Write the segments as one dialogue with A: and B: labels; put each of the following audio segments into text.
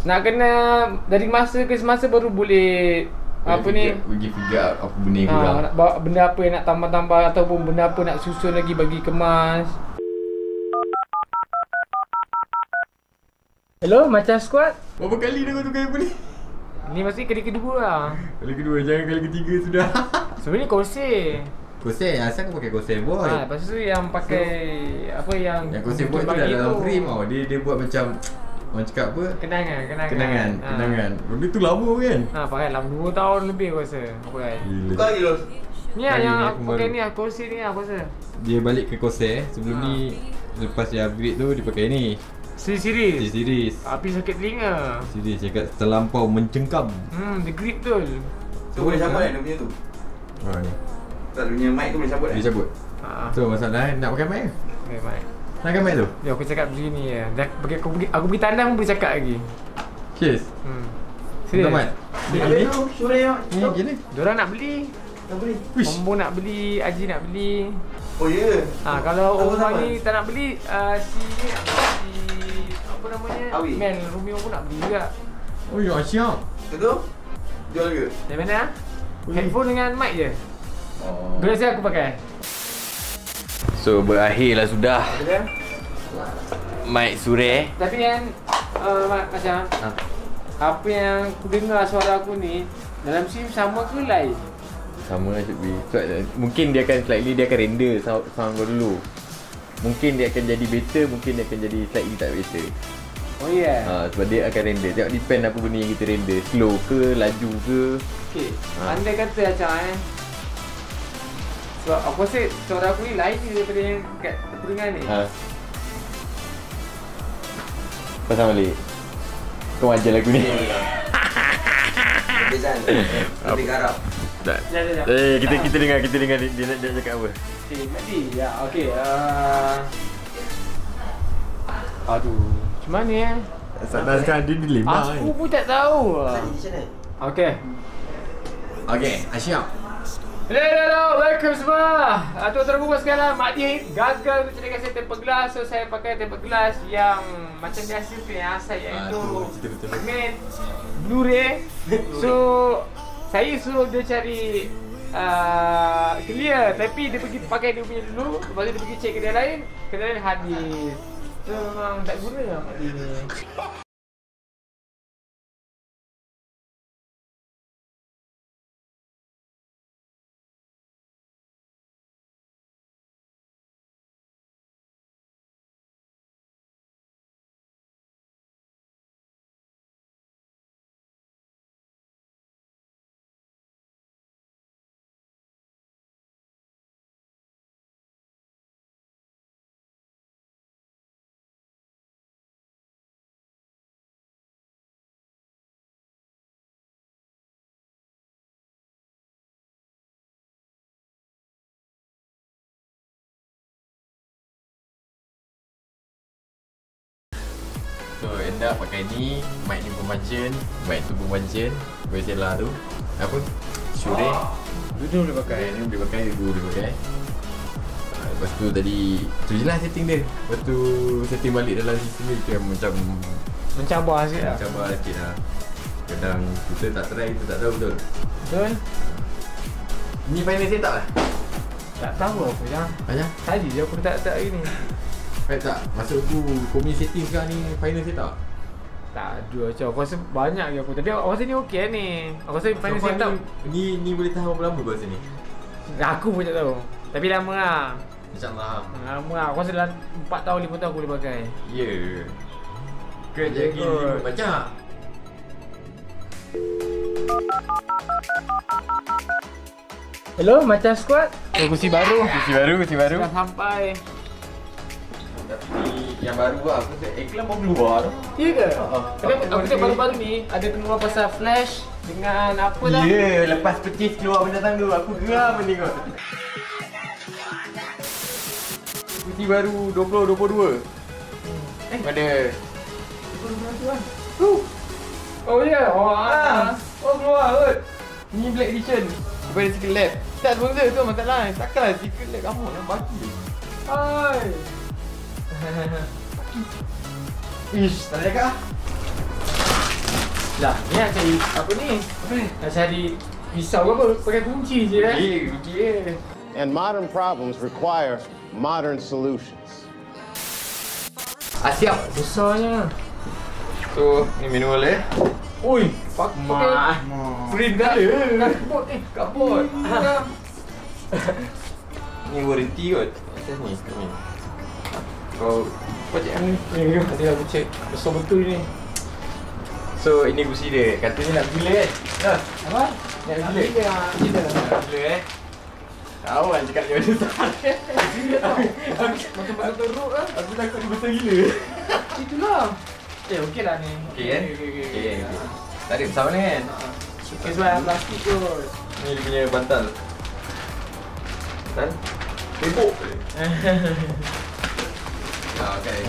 A: Nak kena dari masa ke semasa baru boleh apa ni?
B: Bagi figure apa benda yang kurang.
A: Nak bawa benda apa yang nak tambah-tambah ataupun benda apa nak susun lagi bagi kemas. Hello, macam squad?
B: Berapa kali dah kau tukar handphone ni?
A: Ni masih kali kedua lah.
B: Kali kedua, jangan kali ketiga sudah.
A: Sebenarnya Corsair.
B: Corsair, asal kau pakai Corsair boy?
A: Lepas tu yang pakai apa yang
B: Corsair boy tu dah dalam frame tau. Dia buat macam orang cakap apa? Kenangan. Benda tu lama kan?
A: Pakai dalam 2 tahun lebih aku rasa. Apa kan?
C: Buka lagi Los.
A: Ni lah yang aku pakai ni lah, Corsair ni lah aku rasa.
B: Dia balik ke Corsair. Sebelum ni, lepas dia upgrade tu, dia pakai ni
A: Series. Tapi sakit telinga.
B: Series cakap terlampau mencengkam.
A: Dia grip betul.
C: So boleh cabut kan dia punya tu?
B: Ni
C: Tak, dia punya mic tu boleh cabut kan?
B: dia cabut. So masalah nak pakai mic ke?
A: Okay, mic.
B: Nak pakai mic tu?
A: Ya, aku cakap begini ya. Aku pergi tandang pun boleh cakap lagi.
B: Cheers.
A: Serius?
B: Selamat.
C: Habis tu, sore
B: Ni gini.
A: Diorang nak beli.
C: nak beli.
A: Kombo nak beli, Haji nak beli.
C: Oh ya?
A: Kalau orang
C: Sama-sama.
A: ni tak nak beli, si apa namanya?
C: Awi.
A: Mel Romeo pun nak beli juga.
B: Oh ya, siap.
C: Betul? Jual ke?
A: Dari mana? Headphone dengan mic je. Biasa aku pakai.
B: So berakhirlah sudah
C: Ada?
B: mic Sure.
A: Tapi kan macam apa yang aku dengar suara aku ni dalam SIM sama ke lain?
B: Sama lah Cik B. Mungkin dia akan slightly dia akan render sound kau dulu. Mungkin dia akan jadi better, mungkin dia akan jadi slightly tak better.
A: Oh ya. Yeah.
B: Sebab dia akan render. Tengok depend apa benda yang kita render. Slow ke, laju ke.
A: Okey. Andai kata macam sebab aku rasa suara aku ni lain daripada yang kat telinga ni.
B: Pasang balik. Kau ajar lagu ni.
C: Bezan. Lebih garap.
B: Tak.
A: Jap.
B: Kita dengar dia cakap apa.
A: Okey, tadi ya. Okey. Aduh. Macam mana ya?
B: Sekarang dia dilema
A: Aku pun tak tahu. Okey.
B: Okay, Asyam.
A: Hello, welcome semua. Tuan-tuan rumah sekalian, Mak Din gagal untuk carikan saya tempered glass. So saya pakai tempered glass yang macam biasa tu yang asal iaitu matte Blu-ray. So saya suruh dia cari clear, tapi dia pergi pakai dia punya dulu. Lepas tu dia pergi check kedai lain habis. So memang tak guna lah Mak Din ni.
B: So end up pakai ni, mic ni pun function, mic tu pun function. Bersela tu apa? Shure.
A: Duduk boleh pakai.
B: Ni boleh pakai, dua boleh pakai. Lepas tu tadi tu je lah setting dia. Lepas tu setting balik dalam sistem ni dia macam
A: Mencabar sikit lah.
B: cabar sikit lah. Kadang kita tak try, kita tak tahu betul.
A: Betul?
B: Ni final setup lah.
A: Tak tahu apa yang.
B: Banyak?
A: Tadi je aku letak hari ni.
B: Tak, maksud aku kau punya setting sekarang ni final setup.
A: Tak ada macam aku rasa banyak je aku. Tapi aku rasa ni okey ni. Aku rasa final
B: So,
A: setup.
B: Ni boleh tahan berapa lama kau rasa ni?
A: Aku pun tak tahu. Tapi lama lah.
B: InsyaAllah.
A: Lama lah. Aku rasa dalam 4 tahun 5 tahun aku boleh pakai.
B: Ya. Kerja lagi banyak.
A: Hello, macam squad. Kursi baru.
B: Kursi baru.
A: Dah sampai.
B: Tapi yang baru lah, aku rasa iklan baru keluar tu.
A: Ya ke? Kenapa aku tengok baru-baru ni ada keluar pasal flash dengan apa dah?
B: Ya, lepas purchase keluar benda tangga, aku geram tengok. Kursi baru 2022. Pada
A: Oh ya.
B: Oh keluar kot. Ni black edition. Daripada Secret Lab. Tak sponsor tu masalah. Takkanlah Secret Lab kamu nak bagi.
A: Hai.
B: Ish, tak ada kah?
A: Lah, ni nak cari apa ni? Nak cari pisau ke apa? Pakai kunci je lah. Kunci je.
D: And modern problems require modern solutions.
B: Siap.
A: Besarnya.
B: So, ni manual
A: Ui, fuck
B: Mak.
A: Print colour. Kapot ni.
B: Kapot. Ni warranty kot. Atas ni. Kau
A: Pacik ni. Ni nanti aku check. Besar betul ni.
B: So, ini kursi dia. Katanya nak gila kan?
A: Apa?
B: Nak gila? Nak gila Tahu kan cakap dia besar.
A: Macam teruk lah.
B: Aku takut dia besar gila.
A: Itulah. Okey lah ni.
B: Okey kan? Okey. Tak ada besar mana kan?
A: Okey sebab plastik kot.
B: Ni dia punya bantal. Bantal? Tembok. Okay.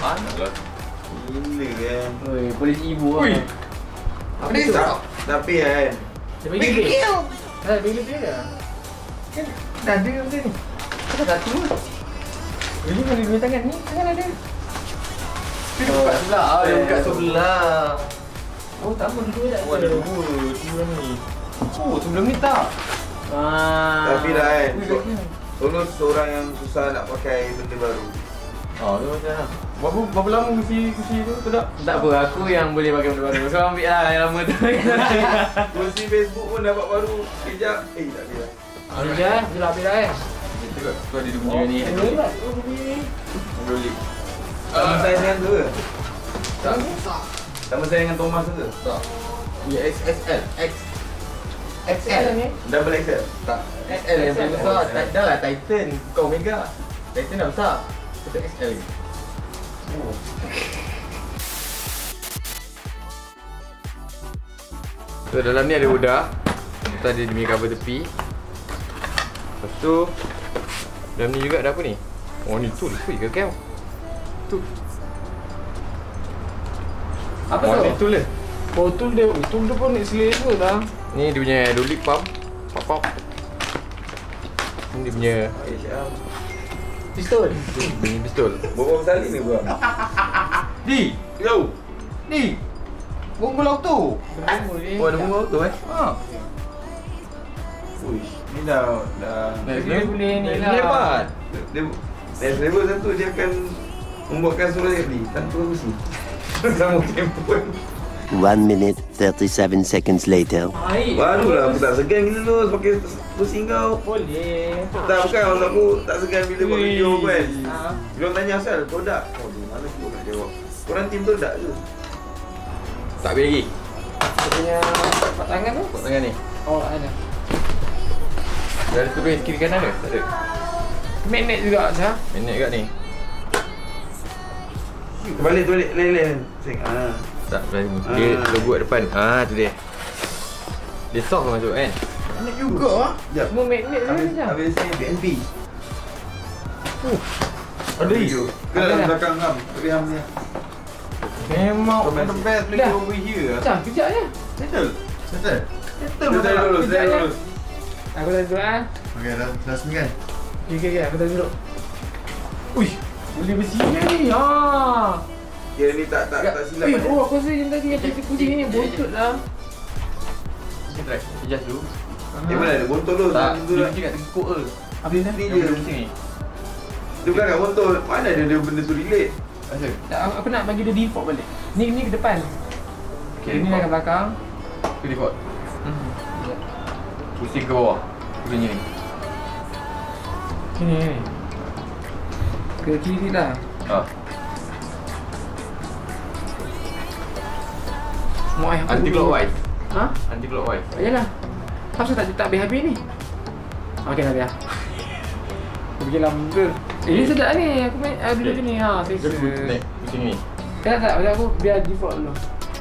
B: Mana lah?
C: Gila kan.
B: Oi, polis ibu lah.
C: Apa ni tak? Tapi kan.
A: Dia bagi dia. Bagi dia. Kan dah ada macam ni. Kenapa tak tu? Ini boleh dua tangan ni. Tangan ada.
B: Dia buka sebelah. Dia buka sebelah.
A: Oh tak apa dua tak
B: Oh ada dua sebelum ni. Oh sebelum ni tak.
C: Tapi dah kan. Tolong seorang yang susah nak pakai benda baru.
B: Oh tu macam mana? Berapa lama kursi tu tak? Tak apa, aku yang boleh pakai benda baru. Kau ambil lah yang lama tu.
C: Kursi Facebook pun dapat baru. Kejap. Tak ada.
A: Dah, dah habis dah
B: Itu kot, kau ada punya ni. Rolik.
C: Sama saya dengan tu ke?
B: Tak.
C: Sama saya dengan Thomas tu ke?
B: Tak. Ya XXL.
A: XL ni.
C: Double XL?
B: Tak. XL yang paling besar. Dah lah Titan. Kau Omega. Titan dah besar. Kita XL lagi. So dalam ni ada udang. Lepas tu ada dia punya cover tepi. Lepas tu dalam ni juga ada apa ni? Oh ni tool. Ui gagal. Tu.
A: Apa
B: Oh ni
A: tu?
B: tool dia.
A: Oh tool dia pun next level dah.
B: Ni dia punya rolik pump. Pop. Ni dia punya
A: Pistol.
B: bunyi pistol.
C: Bawa salin ni bro.
B: Di.
C: Yo.
B: Di. Bonggol auto. Oh ada bonggol auto Ha.
C: Uish, ni dah
A: Dia boleh ni lah.
B: Hebat.
C: dia next level satu dia akan membuatkan surat ni tanpa kursi. Sama tempoh.
E: 1 minute 37 seconds later.
C: Barulah aku tak segan gila lu pakai kursi kau.
A: Boleh.
C: Tak bukan maksud aku tak segan bila buat video kan.
A: Ha.
C: Bila orang tanya asal produk. Oh, di mana aku nak jawab. Korang tim produk ke?
B: Tak habis lagi.
A: Dia punya pak tangan tu.
B: Buat tangan ni.
A: Oh ada.
B: Dah ada tulis kiri kanan ke? Tak ada.
A: Magnet juga ada.
B: Magnet kat ni.
C: Balik lain. Sing.
B: Tak berani. Dia logo kat depan. Tu dia. Dia soft masuk kan?
C: Magnet juga ah. Jap.
A: Semua magnet je macam.
C: Habis ni BNP.
B: Ada
C: video. Ke dalam belakang ham. Tapi ham ni.
B: Memang
C: on the best
A: Dah.
B: over here.
A: Macam kejap je.
C: Settle.
B: Settle.
C: Settle dulu.
A: Kejap je. Aku dah duduk ah.
C: Okey, dah sembilan.
A: Okay, aku dah duduk. Ui, boleh bersihkan ni.
C: Kira ni tak silap.
A: Oh, aku rasa yang tadi yang kita kucing ni bontut lah.
B: Kita try. Adjust dulu.
C: Mana ada botol tu?
B: Tak,
C: Tu
B: dia
C: lah.
B: mesti kat tekuk ke.
C: Apa ni
B: Yang
C: dia?
B: mesti ni.
C: Dia bukan kat botol. Mana ada benda tu relate?
B: Rasa?
A: Tak, aku nak bagi dia default balik. Ni ke depan.
B: Okay,
A: Ni dah kat belakang.
B: Tu default. Pusing ke bawah. Pusing ni.
A: Ni. Ke kiri lah. Semua ayah aku
B: Anti clockwise.
A: Ha?
B: Anti clockwise.
A: Yalah. Kenapa tak habis-habis ni? Okey dah biar. Aku bikin lama. Ini sedap ni. Aku main duduk sini. Selesa.
B: Naik pusing ni.
A: Tak. Macam aku biar default dulu.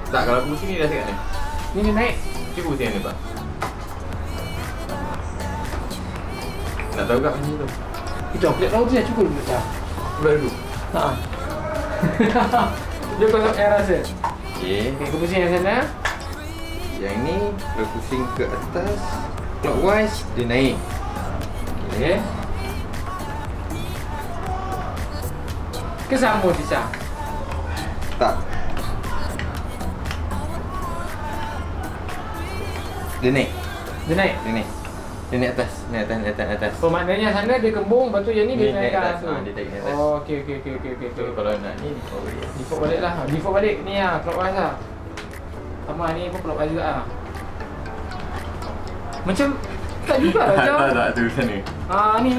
B: Tak, kalau aku pusing ni dah siap ni.
A: Ni naik.
B: Cuba pusing ni tak. Nak tahu kat macam tu.
A: Itu aku tak tahu tu dah cukup dulu dah.
B: Cuba dulu.
A: Ha. Dia kau air rasa.
B: Okay.
A: Okey, aku pusing yang sana.
B: Yang ni kalau pusing ke atas clockwise dia naik.
A: Okey. Ke sama Tisha?
B: Tak. Dia naik.
A: Dia naik?
B: Dia naik. Dia naik atas. Naik atas.
A: Oh, maknanya sana dia kembung, lepas tu yang ni dia naik
B: atas.
A: tu.
B: Dia naik atas.
A: Oh, okey.
B: So, kalau nak ni, default balik.
A: Default balik lah. Default balik ni lah, clockwise lah. Sama ni pun clockwise juga lah. Macam tak juga lah macam.
B: Tak, tu sana.
A: Ni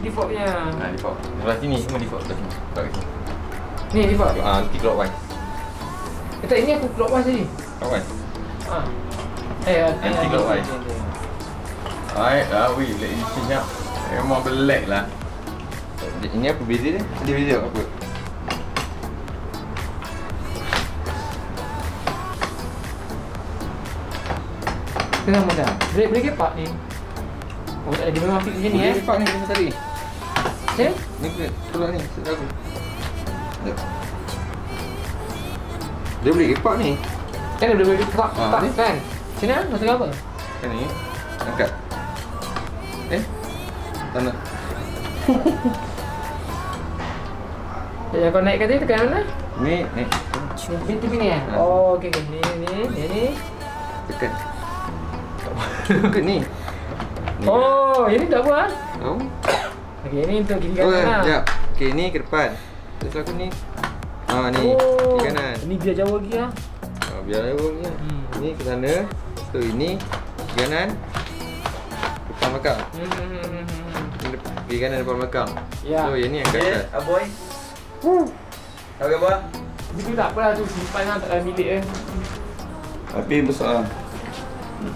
A: default punya.
B: Default. Sebelah sini semua default. Sebelah sini. Sebelah sini.
A: Ni default.
B: Anti clockwise.
A: Tak, ini aku clockwise tadi.
B: Clockwise.
A: Anti
B: clockwise. Alright, weh, let me change up. Memang black lah. Ini apa beza dia? Dia beza apa?
A: Tengah macam. Boleh kepak ni. Oh, tak ada, dia memang fix macam ni
B: Dia kepak ni macam tadi.
A: Macam?
B: Ni keluar ni, sedar aku. Dia boleh kepak ni.
A: Kan dia boleh kepak
B: ni.
A: kan? Macam mana? Maksudnya apa?
B: Kan ni, angkat. Tanah.
A: Yang kau naikkan tadi tekan mana?
B: Ni.
A: Pintu ni kan? Oh, okey. Ni.
B: Tekan. Tekan ni.
A: Oh, ini tak apa ah?
B: Oh.
A: Okey, ni untuk kiri kanan lah.
B: Sekejap. Okey, ni ke depan. Terus aku ni. Ni. Kiri kanan.
A: Ini biar jauh lagi lah.
B: Biar jauh ni. Ni ke sana. So, ini. Kiri kanan. Depan belakang. Kiri kanan depan belakang.
A: Ya.
B: So, yang ni angkat atas.
C: Aboy. Apa khabar?
A: Itu tak apalah tu, simpan lah, tak ada milik eh.
C: Tapi besar.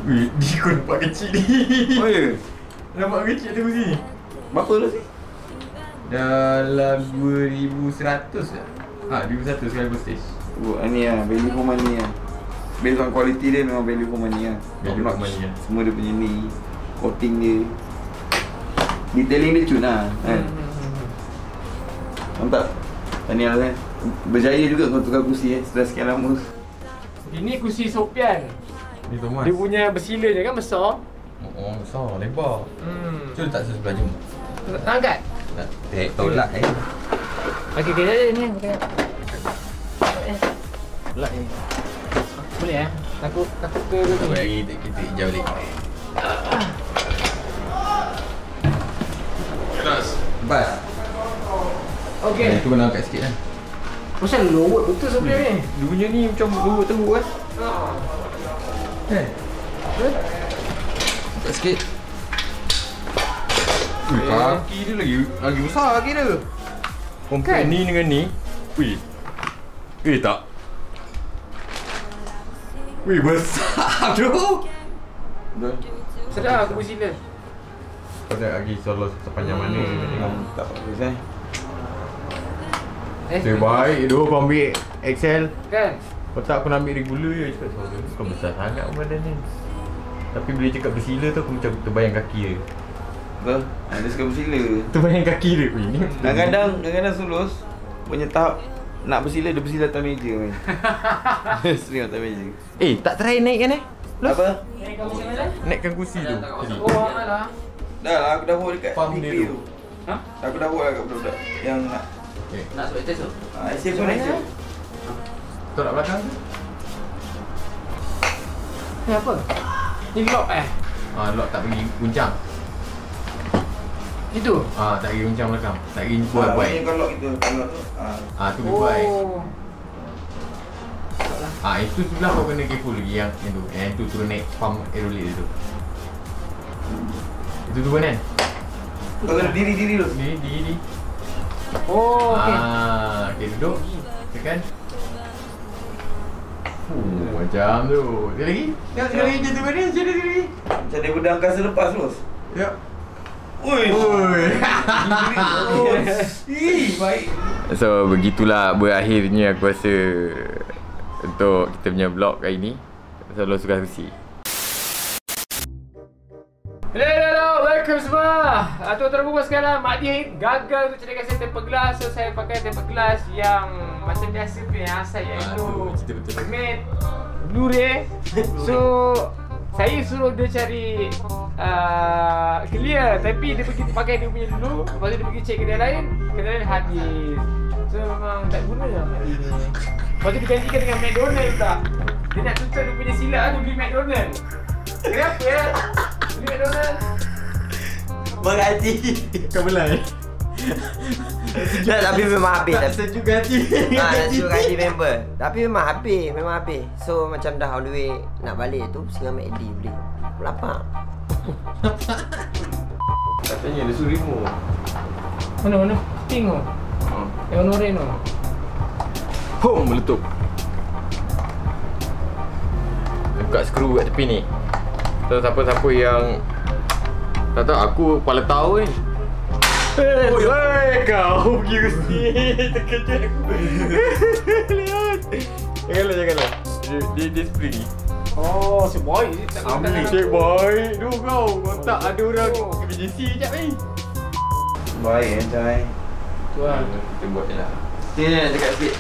B: Weh, dia kau nampak kecil ni.
C: Oh ya?
B: Nampak kecil tu sini.
C: Berapa lah sih?
B: Dalam 2100 lah. 2100 sekali stage.
C: Ni lah, value for money lah. Based on quality dia memang value for money lah.
B: Value for money lah.
C: Semua dia punya ni, coating dia, detailing dia cun lah kan. Mantap. Tahniah kan. Berjaya juga kau tukar kursi setelah sekian lama.
A: Ini kursi Sopian.
B: Ni Thomas.
A: Dia punya bersila je kan besar.
B: Oh, besar, lebar. Cuba letak sebelah jom.
A: Nak angkat?
B: Nak tolak
A: Okey, ni aku tengok.
B: Tolak ni.
A: Boleh Takut ke
B: Tak boleh lagi, kita hijau balik. Keras. Bas.
A: Okey.
B: Tu kena angkat sikit kan.
A: Macam lowot betul sebenarnya ni.
B: Dia punya ni macam lowot teruk kan. Angkat sikit. Kaki dia lagi besar lagi dia. Compare ni dengan ni. Weh tak. Weh besar tu. Betul.
A: Sedap aku bersila.
B: Kau tak lagi solo sepanjang mana tengok.
C: Tak apa
B: Terbaik tu kau ambil XL.
A: Kan?
B: Kau tak aku nak ambil regular je. Cakap kau besar sangat badan ni. Tapi bila cakap bersila tu aku macam terbayang kaki dia.
C: Betul? Dia suka bersila.
B: Terbayang kaki dia. Weh ni.
C: Kadang-kadang Sulus punya tahap nak bersila, dia bersila atas meja main. Sering atas meja.
B: Tak try naikkan
C: Apa?
A: Naikkan macam mana?
B: Naikkan kursi tu tadi.
A: Oh, alah.
C: Dah lah, aku dah buat dekat
B: Farm dia
C: PQ
B: tu.
A: Ha?
C: Aku dah buat dekat budak-budak yang nak
A: Nak sebab test tu?
C: ICF pun naik je.
B: Tolak belakang tu.
A: Ni apa? Ni lock
B: Lock tak pergi guncang.
A: Itu?
B: Tak pergi guncang belakang. Tak pergi buat.
C: Ini kalau itu, kalau tu
B: Tu buat. Itu sebelah kau kena careful lagi yang tu. Yang tu turun naik pump aerolit dia tu. Itu tu kan?
C: kau kena diri dulu.
B: Diri.
A: Oh, okey.
B: Okay, duduk. Tekan. Macam tu. Dia lagi? Dia lagi jatuh pada macam dia lagi.
C: Macam dia benda angkasa lepas terus.
B: Ya.
C: Oi.
B: Baik. So begitulah berakhirnya aku rasa untuk kita punya vlog kali ni. Selalu suka kursi.
A: Hello, welcome semua. Tuan-tuan dan puan sekalian, Mak Dihid gagal untuk carikan saya tempered glass. So saya pakai tempered glass yang macam biasa punya asal, iaitu matte Blu-ray. So saya suruh dia cari clear, tapi dia pergi pakai dia punya dulu. Lepas tu dia pergi check kedai lain habis. So memang tak guna lah Mak Dihid ni. Lepas tu digantikan dengan McDonald pula. Dia nak tutup dia punya silap tu beli McDonald. Kenapa ya? Beli McDonald.
F: Berhati.
B: Kau belai.
F: Tak, tapi memang habis.
B: Tak sejuk hati.
F: Tak sejuk hati member. Tapi memang habis. So macam dah all the way nak balik tu, singgah McD beli. Lapar.
B: Katanya ada surimu.
A: Mana? Pink tu. Yang oren tu.
B: Home meletup. Buka skru kat tepi ni. So siapa-siapa yang tak tahu, aku kepala tahu ni. Hei, kau pergi ke sini. Terkejut aku. Lihat. Janganlah. Dia spring ni.
A: Oh, si boy ni tak
B: Ambil cik boy. Duh kau tak ada orang BJC sekejap ni.
C: Baik Jai.
A: tuan.
B: Kita buat je lah.
F: Ni nak cakap sikit.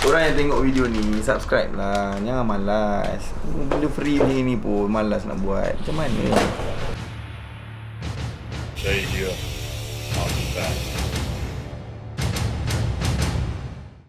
F: Korang yang tengok video ni, subscribe lah. Jangan malas. Benda free ni pun malas nak buat. Macam mana?
G: There you go. Not bad.